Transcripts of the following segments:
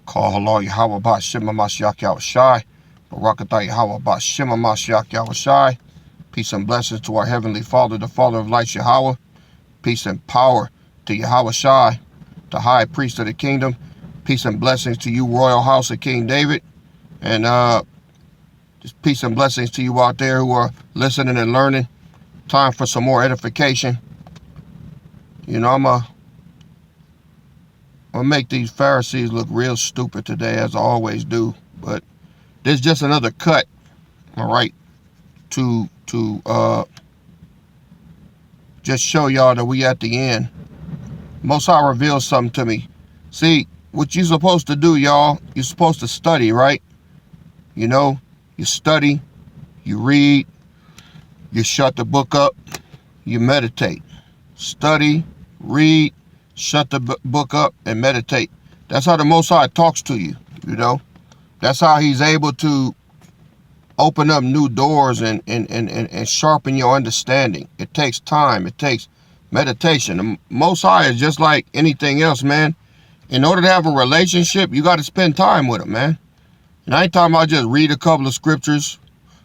Call halal Yahweh ba Shema Mashiach Yahushai. Barakatah Yahweh ba Shema Mashiach Yahushai. Peace and blessings to our Heavenly Father, the Father of lights, Yahweh. Peace and power to Yahushai, the High Priest of the Kingdom. Peace and blessings to you, Royal House of King David. And just peace and blessings to you out there who are listening and learning. Time for some more edification. You know, I'm gonna make these Pharisees look real stupid today, as I always do. But there's just another cut, all right, to just show y'all that we at the end. Most High reveals something to me. See, what you're supposed to do, y'all, you're supposed to study, right? You know, you study, you read, you shut the book up, you meditate. Study, read, shut the book up, and meditate. That's how the Most High talks to you, you know. That's how he's able to open up new doors and sharpen your understanding. It takes time. It takes meditation. The Most High is just like anything else, man. In order to have a relationship, you got to spend time with him, man. And I ain't talking about just read a couple of scriptures.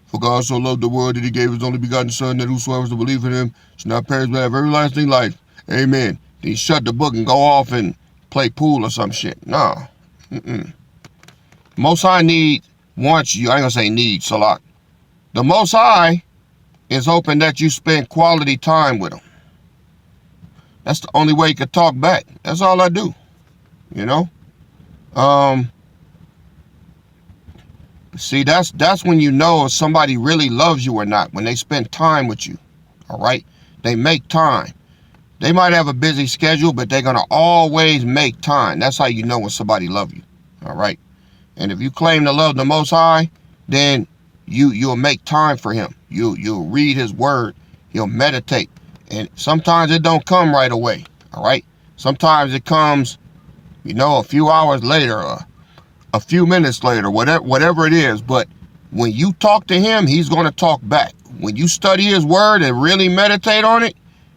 For God so loved the world that he gave his only begotten son, that whosoever is to believe in him should not perish but have everlasting life. Amen. Then you shut the book and go off and play pool or some shit. Nah. Most High wants you. I ain't gonna say needs a lot. The Most High is hoping that you spend quality time with him. That's the only way he could talk back. That's all I do. You know? See, that's when you know if somebody really loves you or not, when they spend time with you. All right? They make time. They might have a busy schedule, but they're going to always make time. That's how you know when somebody loves you. All right? And if you claim to love the Most High, then you'll make time for him. You'll read his word. You'll meditate. And sometimes it don't come right away. All right? Sometimes it comes, you know, a few hours later or a few minutes later, whatever it is. But when you talk to him, he's going to talk back. When you study his word and really meditate on it,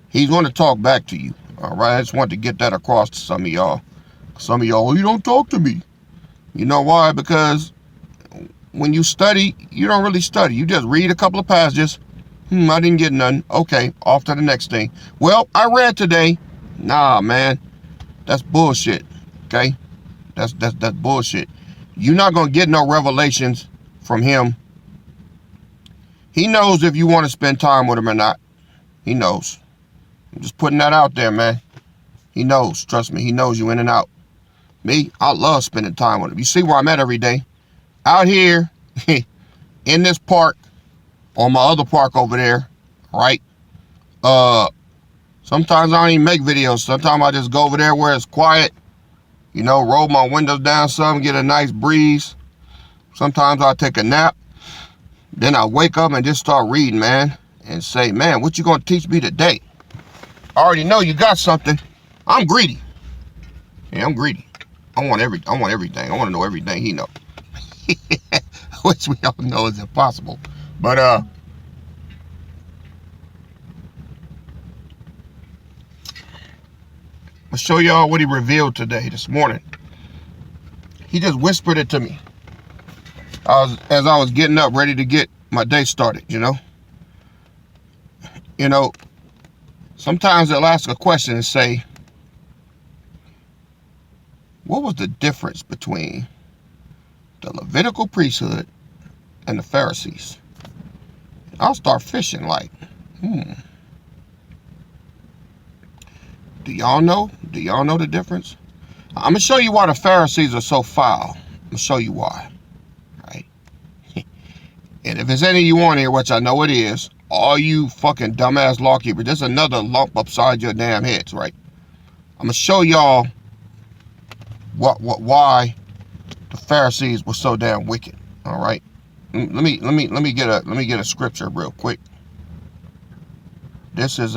he's going to talk back to you. All right? I just want to get that across to some of y'all. Some of y'all, well, you don't talk to me. You know why? Because when you study, you don't really study. You just read a couple of passages. I didn't get none. Okay, off to the next thing. Well, I read today. Nah, man. That's bullshit. Okay? That's bullshit. You're not going to get no revelations from him. He knows if you want to spend time with him or not. He knows. I'm just putting that out there, man. He knows. Trust me. He knows you in and out. Me, I love spending time with him. You see where I'm at every day? Out here in this park or my other park over there, right? Sometimes I don't even make videos. Sometimes I just go over there where it's quiet. You know, roll my windows down some, get a nice breeze. Sometimes I take a nap. Then I wake up and just start reading, man. And say, man, what you gonna teach me today? I already know you got something. I'm greedy. Yeah, I'm greedy. I want everything. I want to know everything he knows. Which we all know is impossible. But I'm gonna show y'all what he revealed today, this morning. He just whispered it to me. As I was getting up, ready to get my day started, you know. You know, sometimes they'll ask a question and say, what was the difference between the Levitical priesthood and the Pharisees? I'll start fishing like, Do y'all know? Do y'all know the difference? I'm going to show you why the Pharisees are so foul. I'm going to show you why. Right? And if there's any of you on here, which I know it is, all you fucking dumbass law keepers, there's another lump upside your damn heads, right? I'm going to show y'all why the Pharisees were so damn wicked. All right? Let me get a scripture real quick. This is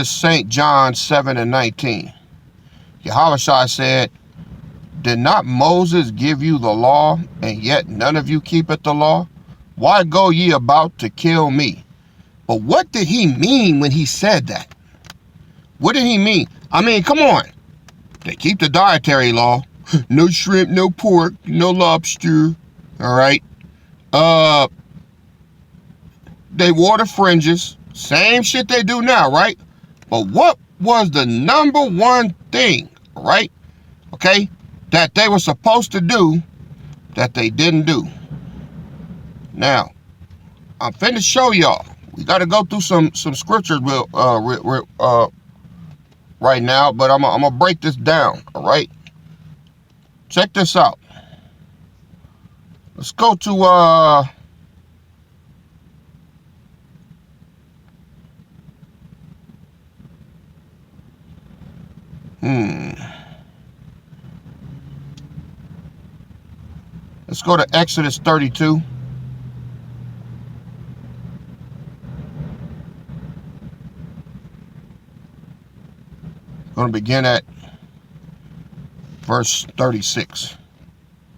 St. John 7:19. Yahushua said, did not Moses give you the law, and yet none of you keepeth the law? Why go ye about to kill me? But what did he mean when he said that? What did he mean? I mean, come on. They keep the dietary law. No shrimp, no pork, no lobster. All right. They wore the fringes. Same shit they do now, right? But what was the number one thing, right? Okay, that they were supposed to do that they didn't do? Now, I'm finna show y'all. We got to go through some scriptures right now, but I'm gonna break this down. All right, check this out. Let's go to let's go to Exodus 32. Going to begin at verse 26.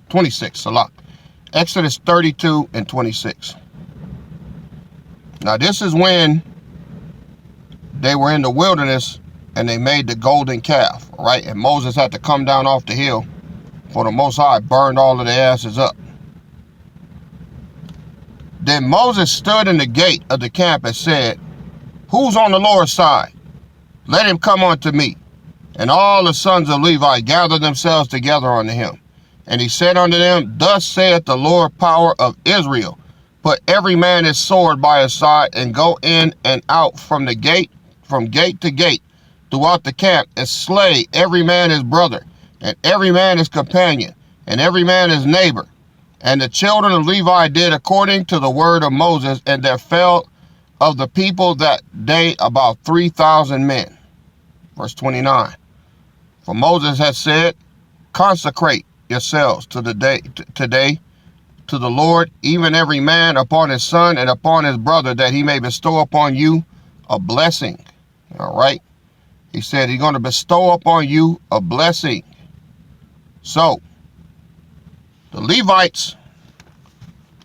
26, a lot. Exodus 32 and 26. Now this is when they were in the wilderness and they made the golden calf, right? And Moses had to come down off the hill, for the Most High burned all of their asses up. Then Moses stood in the gate of the camp and said, "Who's on the Lord's side? Let him come unto me." And all the sons of Levi gathered themselves together unto him. And he said unto them, "Thus saith the Lord power of Israel, put every man his sword by his side, and go in and out from gate to gate, throughout the camp, and slay every man his brother, and every man his companion, and every man his neighbor." And the children of Levi did according to the word of Moses, and there fell of the people that day about 3,000 men. Verse 29. For Moses had said, "Consecrate yourselves to the day today to the Lord, even every man upon his son and upon his brother, that he may bestow upon you a blessing." All right. He said he's going to bestow upon you a blessing. So the Levites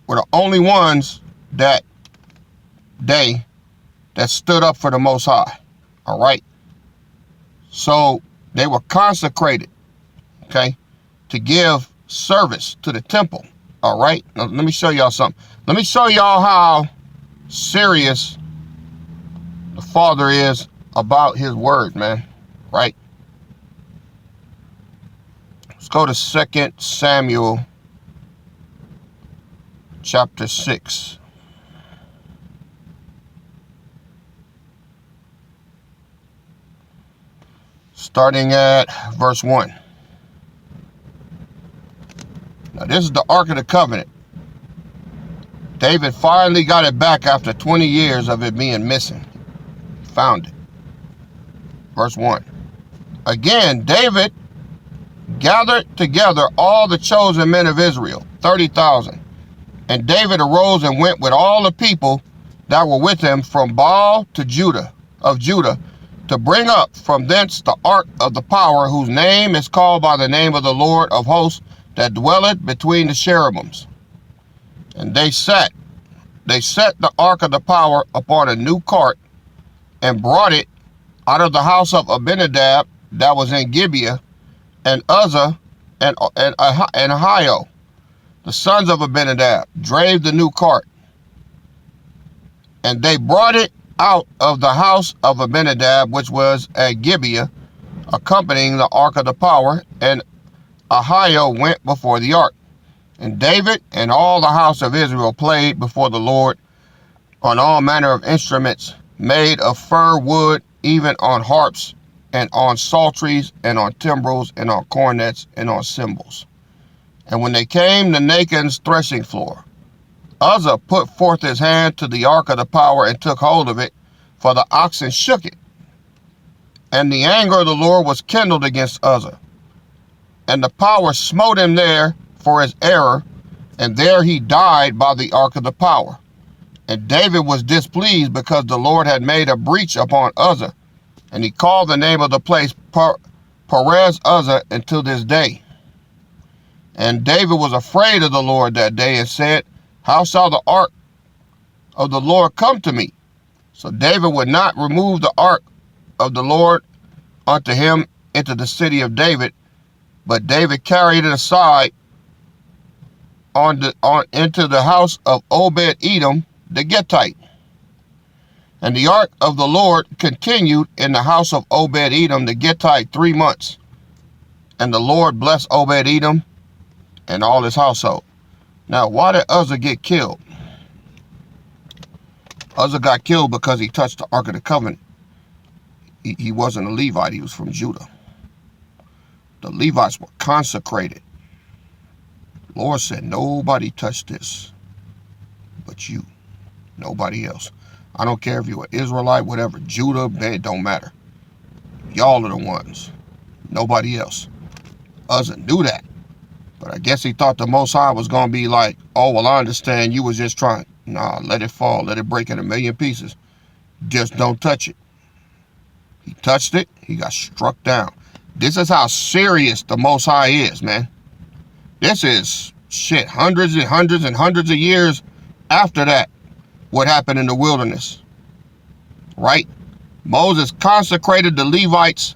were the only ones that day that stood up for the Most High. All right. So they were consecrated, okay, to give service to the temple. All right. Now, let me show y'all something. Let me show y'all how serious the Father is about his word, man. Right. Let's go to 2 Samuel chapter 6. Starting at verse 1. Now this is the Ark of the Covenant. David finally got it back after 20 years of it being missing. Found it. Verse 1. Again, David gathered together all the chosen men of Israel, 30,000. And David arose and went with all the people that were with him from Baal to Judah, to bring up from thence the ark of the power, whose name is called by the name of the Lord of hosts, that dwelleth between the cherubims. And they set the ark of the power upon a new cart, and brought it out of the house of Abinadab that was in Gibeah, and Uzzah and Ahio, the sons of Abinadab, drave the new cart. And they brought it out of the house of Abinadab, which was at Gibeah, accompanying the ark of the power, and Ahio went before the ark. And David and all the house of Israel played before the Lord on all manner of instruments made of fir wood, even on harps, and on psalteries, and on timbrels, and on cornets, and on cymbals. And when they came to Nachon's threshing floor, Uzzah put forth his hand to the ark of the power, and took hold of it, for the oxen shook it. And the anger of the Lord was kindled against Uzzah, and the power smote him there for his error, and there he died by the ark of the power. And David was displeased, because the Lord had made a breach upon Uzzah, and he called the name of the place Perez Uzzah until this day. And David was afraid of the Lord that day, and said, "How shall the ark of the Lord come to me?" So David would not remove the ark of the Lord unto him into the city of David, but David carried it aside into the house of Obed-Edom the Gittite. And the ark of the Lord continued in the house of Obed-Edom the Gittite 3 months. And the Lord blessed Obed-Edom and all his household. Now, why did Uzzah get killed? Uzzah got killed because he touched the Ark of the Covenant. He wasn't a Levite, he was from Judah. The Levites were consecrated. The Lord said, nobody touched this but you. Nobody else. I don't care if you're an Israelite, whatever, Judah, it don't matter. Y'all are the ones. Nobody else. Uzzah knew that. But I guess he thought the Most High was going to be like, oh, well, I understand you was just trying. Nah, let it fall. Let it break in a million pieces. Just don't touch it. He touched it. He got struck down. This is how serious the Most High is, man. This is, shit, hundreds and hundreds and hundreds of years after that, what happened in the wilderness. Right? Moses consecrated the Levites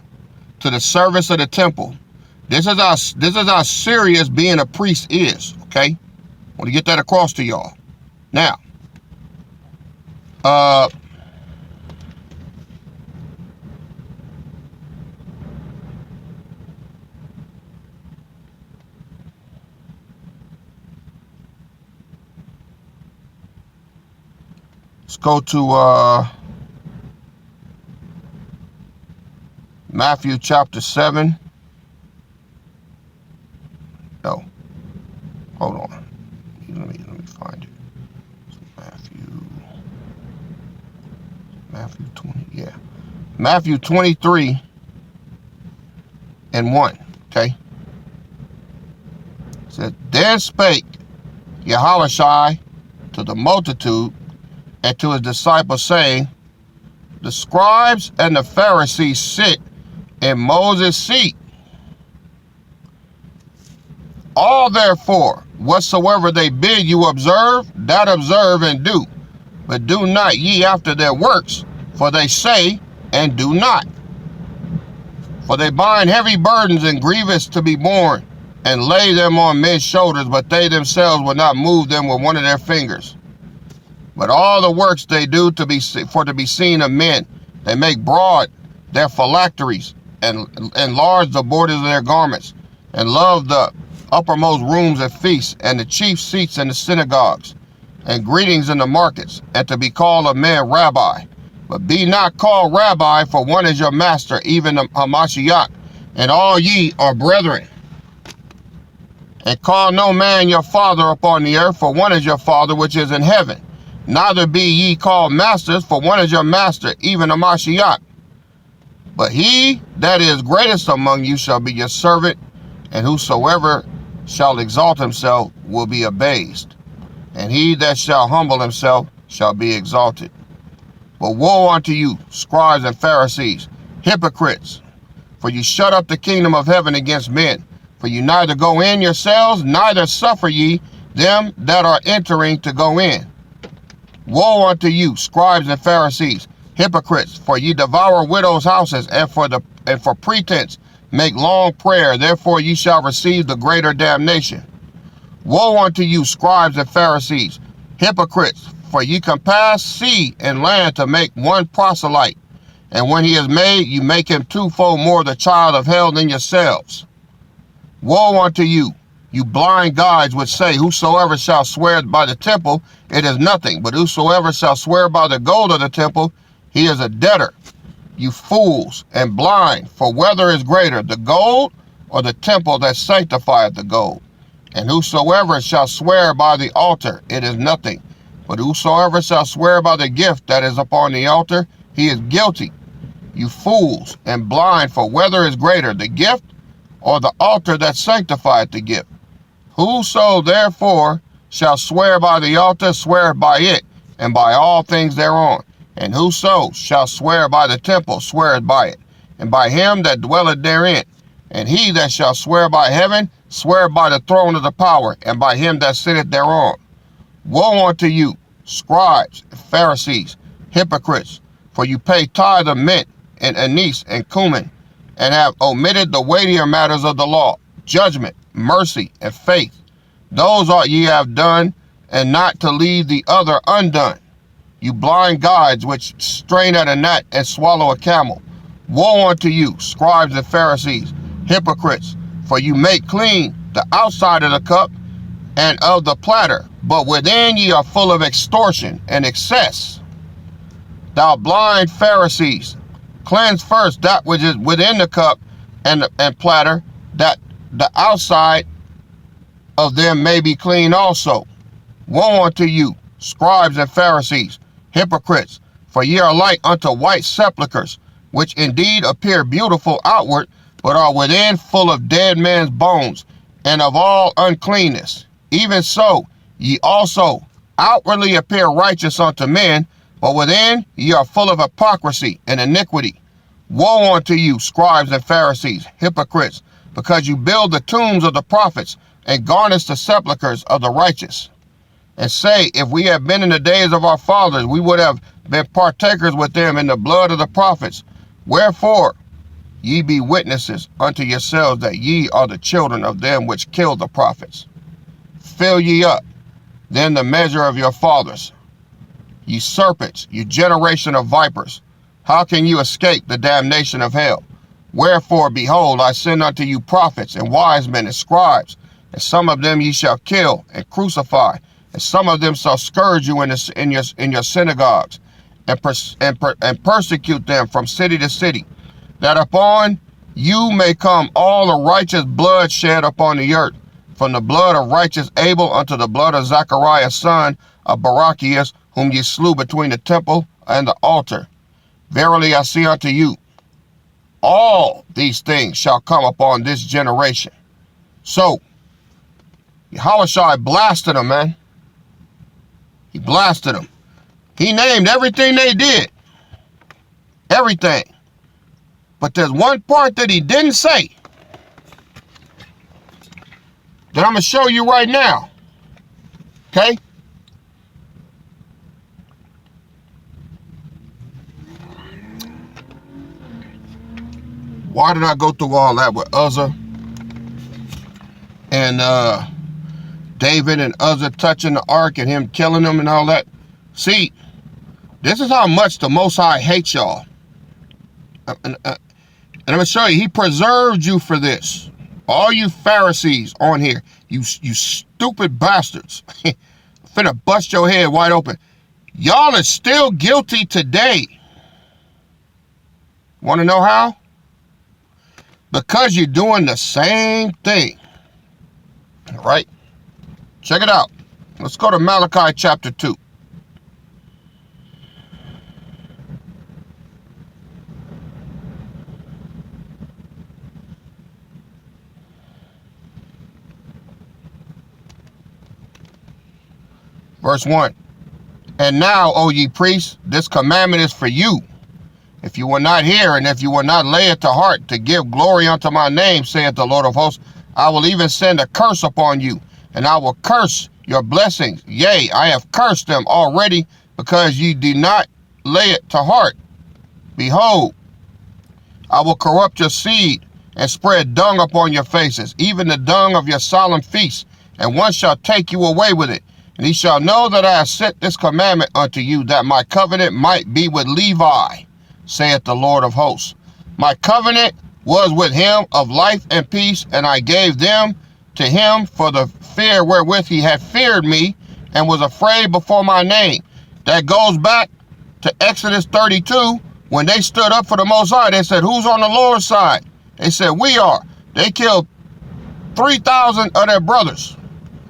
to the service of the temple. This is how serious being a priest is, okay? I want to get that across to y'all. Now, let's go to Matthew chapter 7. No, hold on. Let me find it. Matthew 20, yeah. Matthew 23 and 1, okay? It said, then spake Yahushua to the multitude and to his disciples, saying, the scribes and the Pharisees sit in Moses' seat. All therefore, whatsoever they bid you observe, that observe and do. But do not ye after their works, for they say and do not. For they bind heavy burdens and grievous to be borne, and lay them on men's shoulders, but they themselves will not move them with one of their fingers. But all the works they do to be seen of men, they make broad their phylacteries, and enlarge the borders of their garments, and love the uppermost rooms at feasts, and the chief seats in the synagogues, and greetings in the markets, and to be called of men rabbi. But be not called rabbi, for one is your master, even Hamashiach, and all ye are brethren. And call no man your father upon the earth, for one is your Father which is in heaven. Neither be ye called masters, for one is your master, even Hamashiach. But he that is greatest among you shall be your servant, and whosoever shall exalt himself will be abased, and he that shall humble himself shall be exalted. But woe unto you, scribes and Pharisees, hypocrites, for you shut up the kingdom of heaven against men. For you neither go in yourselves, neither suffer ye them that are entering to go in. Woe unto you, scribes and Pharisees, hypocrites, for ye devour widows' houses, and for pretense make long prayer, therefore ye shall receive the greater damnation. Woe unto you, scribes and Pharisees, hypocrites, for ye compass sea and land to make one proselyte, and when he is made, you make him twofold more the child of hell than yourselves. Woe unto you, you blind guides, which say, whosoever shall swear by the temple, it is nothing, but whosoever shall swear by the gold of the temple, he is a debtor. You fools and blind, for whether is greater, the gold or the temple that sanctifieth the gold? And whosoever shall swear by the altar, it is nothing, but whosoever shall swear by the gift that is upon the altar, he is guilty. You fools and blind, for whether is greater, the gift or the altar that sanctifieth the gift? Whoso therefore shall swear by the altar, sweareth by it, and by all things thereon. And whoso shall swear by the temple, sweareth by it, and by him that dwelleth therein. And he that shall swear by heaven, sweareth by the throne of the power, and by him that sitteth thereon. Woe unto you, scribes and Pharisees, hypocrites, for you pay tithe of mint, and anise, and cumin, and have omitted the weightier matters of the law, judgment, mercy, and faith. Those ought ye have done, and not to leave the other undone. You blind guides, which strain at a gnat and swallow a camel. Woe unto you, scribes and Pharisees, hypocrites, for you make clean the outside of the cup and of the platter, but within ye are full of extortion and excess. Thou blind Pharisees, cleanse first that which is within the cup and platter, that the outside of them may be clean also. Woe unto you, scribes and Pharisees, hypocrites, for ye are like unto white sepulchres, which indeed appear beautiful outward, but are within full of dead men's bones, and of all uncleanness. Even so, ye also outwardly appear righteous unto men, but within ye are full of hypocrisy and iniquity. Woe unto you, scribes and Pharisees, hypocrites, because you build the tombs of the prophets, and garnish the sepulchres of the righteous. And say, if we had been in the days of our fathers, we would have been partakers with them in the blood of the prophets. Wherefore, ye be witnesses unto yourselves that ye are the children of them which killed the prophets. Fill ye up then the measure of your fathers. Ye serpents, you generation of vipers, how can you escape the damnation of hell? Wherefore, behold, I send unto you prophets and wise men and scribes, and some of them ye shall kill and crucify, and some of them shall scourge you in your synagogues, and persecute them from city to city, that upon you may come all the righteous blood shed upon the earth, from the blood of righteous Abel unto the blood of Zachariah son of Barachias, whom ye slew between the temple and the altar. Verily I say unto you, all these things shall come upon this generation. So, Yahushua blasted them, man. He blasted them. He named everything they did. Everything. But there's one part that he didn't say that I'm going to show you right now. Okay? Why did I go through all that with Uzzah and David and Uzzah touching the ark and him killing them and all that? See, this is how much the Most High hates y'all. And I'm going to show you, he preserved you for this. All you Pharisees on here, you stupid bastards. Finna bust your head wide open. Y'all are still guilty today. Want to know how? Because you're doing the same thing. All right? Check it out. Let's go to Malachi chapter 2. Verse 1. And now, O ye priests, this commandment is for you. If you will not hear, and if you will not lay it to heart to give glory unto my name, saith the Lord of hosts, I will even send a curse upon you, and I will curse your blessings. Yea, I have cursed them already, because ye do not lay it to heart. Behold, I will corrupt your seed, and spread dung upon your faces, even the dung of your solemn feasts, and one shall take you away with it. And he shall know that I have sent this commandment unto you, that my covenant might be with Levi, saith the Lord of hosts. My covenant was with him of life and peace, and I gave them to him for the fear wherewith he had feared me, and was afraid before my name. That goes back to Exodus 32, when they stood up for the Most High. They said, who's on the Lord's side? They said, we are. They killed 3,000 of their brothers.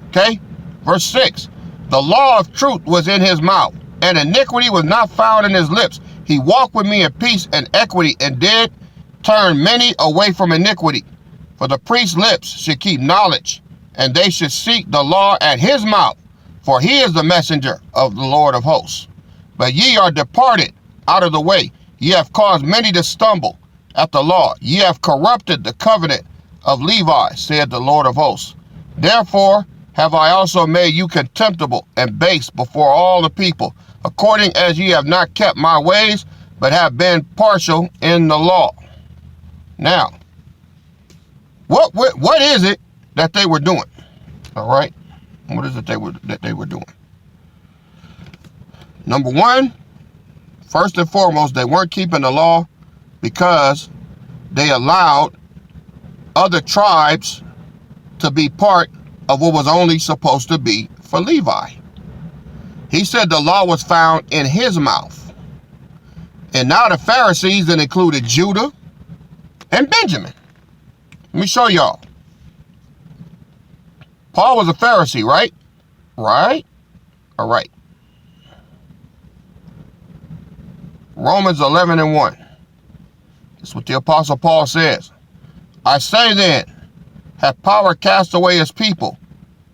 Okay? Verse 6. The law of truth was in his mouth, and iniquity was not found in his lips. He walked with me in peace and equity, and did turn many away from iniquity. For the priest's lips should keep knowledge, and they should seek the law at his mouth, for he is the messenger of the Lord of hosts. But ye are departed out of the way. Ye have caused many to stumble at the law. Ye have corrupted the covenant of Levi, said the Lord of hosts. Therefore have I also made you contemptible and base before all the people, according as ye have not kept my ways, but have been partial in the law. Now, what is it that they were doing? All right, what is it that they were doing? Number one, first and foremost, they weren't keeping the law because they allowed other tribes to be part of what was only supposed to be for Levi. He said the law was found in his mouth. And now the Pharisees that included Judah and Benjamin. Let me show y'all. Paul was a Pharisee, right? Right? All right. Romans 11:1. That's what the Apostle Paul says. I say then, hath power cast away his people?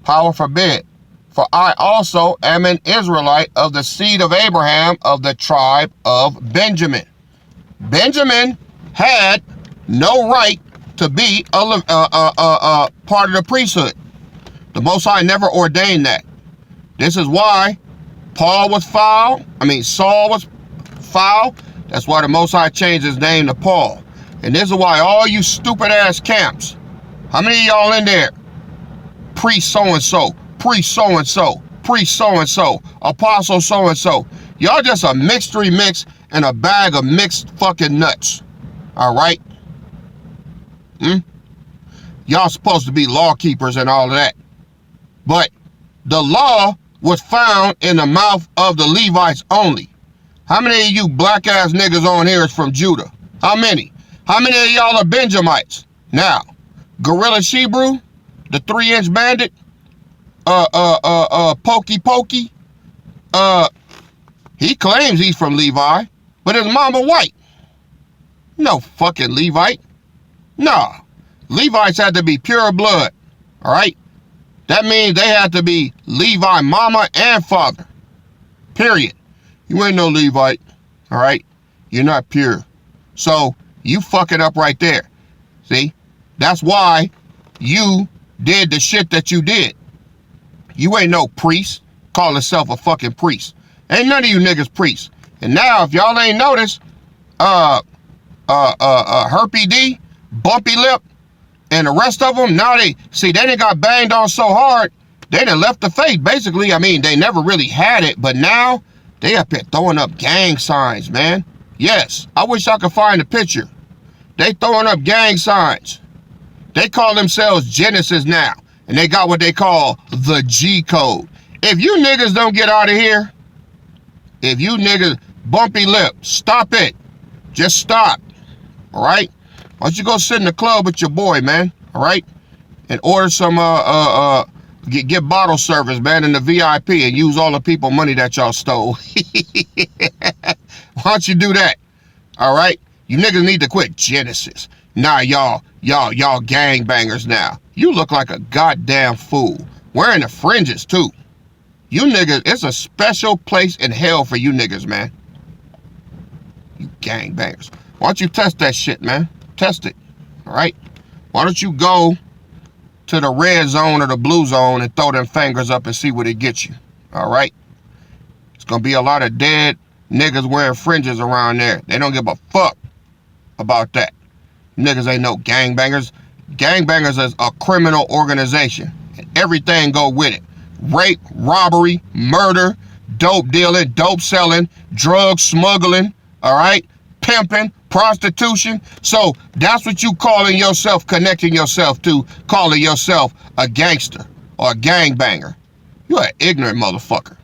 Power forbid. For I also am an Israelite of the seed of Abraham, of the tribe of Benjamin. Benjamin had no right to be a part of the priesthood. The Most High never ordained that. This is why Saul was foul. That's why the Most High changed his name to Paul. And this is why all you stupid ass camps, how many of y'all in there? Priest so-and-so, priest so-and-so, priest so-and-so, apostle so-and-so. Y'all just a mixture mix and a bag of mixed fucking nuts. All right? Y'all supposed to be law keepers and all of that. But the law was found in the mouth of the Levites only. How many of you black ass niggas on here is from Judah? How many? How many of y'all are Benjamites? Now, Gorilla Shebrew, the 3-inch bandit, Pokey, he claims he's from Levi, but his mama white. No fucking Levite. Nah. Levites had to be pure blood. All right? That means they had to be Levi mama and father. Period. You ain't no Levite. All right? You're not pure. So, you fuck it up right there. See? That's why you did the shit that you did. You ain't no priest. Call yourself a fucking priest. Ain't none of you niggas priests. And now, if y'all ain't noticed, Herpy D, Bumpy Lip, and the rest of them, now they done got banged on so hard, they done left the faith. Basically, I mean, they never really had it, but now they up here throwing up gang signs, man. Yes, I wish I could find a picture. They throwing up gang signs. They call themselves Genesis now, and they got what they call the G code. If you niggas don't get out of here, if you niggas, Bumpy Lip, stop it. Just stop, all right? Why don't you go sit in the club with your boy, man, all right? And order some, get bottle service, man, in the VIP and use all the people money that y'all stole. Why don't you do that, all right? You niggas need to quit Genesis. Nah, y'all gangbangers now. You look like a goddamn fool. Wearing the fringes, too. You niggas, it's a special place in hell for you niggas, man. You gangbangers. Why don't you test that shit, man? Test it, all right? Why don't you go to the red zone or the blue zone and throw them fingers up and see what it gets you, all right? It's gonna be a lot of dead niggas wearing fringes around there. They don't give a fuck about that. Niggas ain't no gangbangers. Gangbangers is a criminal organization, and everything go with it. Rape, robbery, murder, dope dealing, dope selling, drug smuggling, all right? Pimping, prostitution. So that's what you calling yourself, connecting yourself to, calling yourself a gangster or a gangbanger. You an ignorant motherfucker.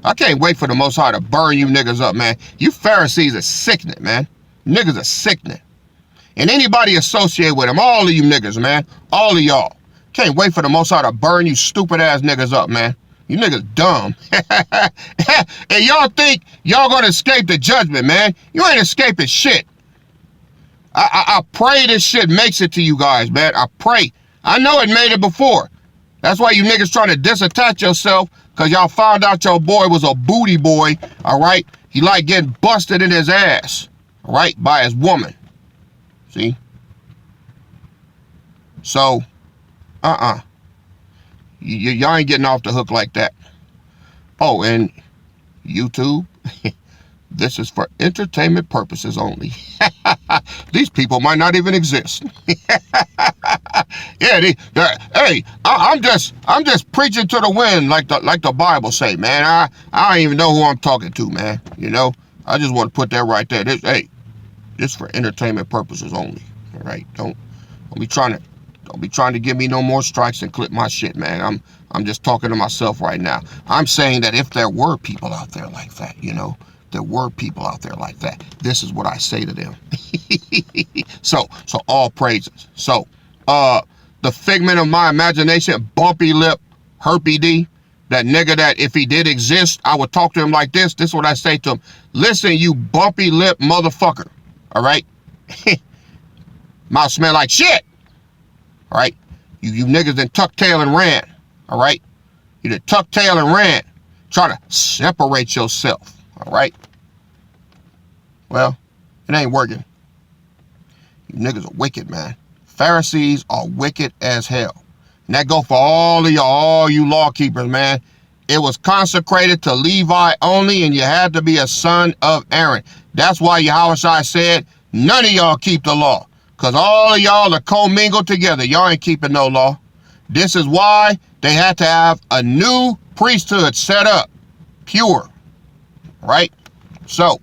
I can't wait for the Most High to burn you niggas up, man. You Pharisees are sickening, man. Niggas are sickening. And anybody associated with them, all of you niggas, man. All of y'all. Can't wait for the Most High to burn you stupid ass niggas up, man. You niggas dumb. And y'all think y'all gonna escape the judgment, man. You ain't escaping shit. I pray this shit makes it to you guys, man. I pray. I know it made it before. That's why you niggas trying to disattach yourself, because y'all found out your boy was a booty boy, all right? He like getting busted in his ass, all right, by his woman. See? So, y'all ain't getting off the hook like that. Oh, and YouTube, This is for entertainment purposes only. These people might not even exist. Yeah, hey, I'm just preaching to the wind like the Bible say, man. I don't even know who I'm talking to, man. You know, I just want to put that right there. This for entertainment purposes only. All right, don't be trying to give me no more strikes and clip my shit, man. I'm just talking to myself right now. I'm saying that if there were people out there like that, you know, there were people out there like that, this is what I say to them. So all praises. So, the figment of my imagination, bumpy lip, Herpy D, that nigga that if he did exist, I would talk to him like this. This is what I say to him. Listen, you bumpy lip motherfucker. All right? Mouth smell like shit. All right? You niggas done tuck tail and ran. All right? You done tuck tail and ran. Try to separate yourself. All right? Well, it ain't working. You niggas are wicked, man. Pharisees are wicked as hell. And that go for all you law keepers, man. It was consecrated to Levi only, and you had to be a son of Aaron. That's why Yahushua said, none of y'all keep the law. Because all of y'all are commingled together. Y'all ain't keeping no law. This is why they had to have a new priesthood set up. Pure. Right? So,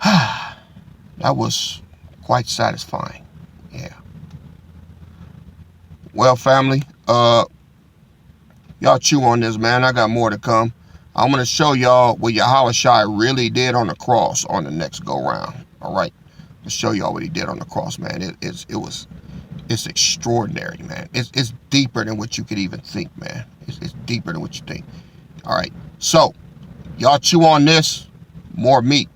that was quite satisfying. Yeah. Well, family, y'all chew on this, man. I got more to come. I'm going to show y'all what Yahushua really did on the cross on the next go-round. All right? I'll show y'all what he did on the cross, man. It's extraordinary, man. It's deeper than what you could even think, man. It's deeper than what you think. All right. So, y'all chew on this. More meat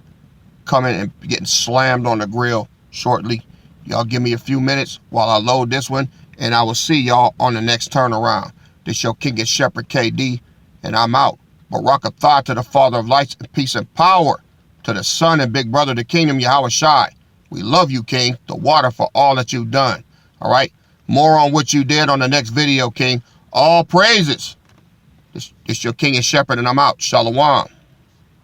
coming and getting slammed on the grill shortly. Y'all give me a few minutes while I load this one, and I will see y'all on the next turnaround. This your King and Shepherd KD, and I'm out. Barakatah to the Father of lights, and peace and power to the Son and big brother of the kingdom, Yahushua. We love you, King. The water for all that you've done. All right? More on what you did on the next video, King. All praises. This your King and Shepherd, and I'm out. Shalom.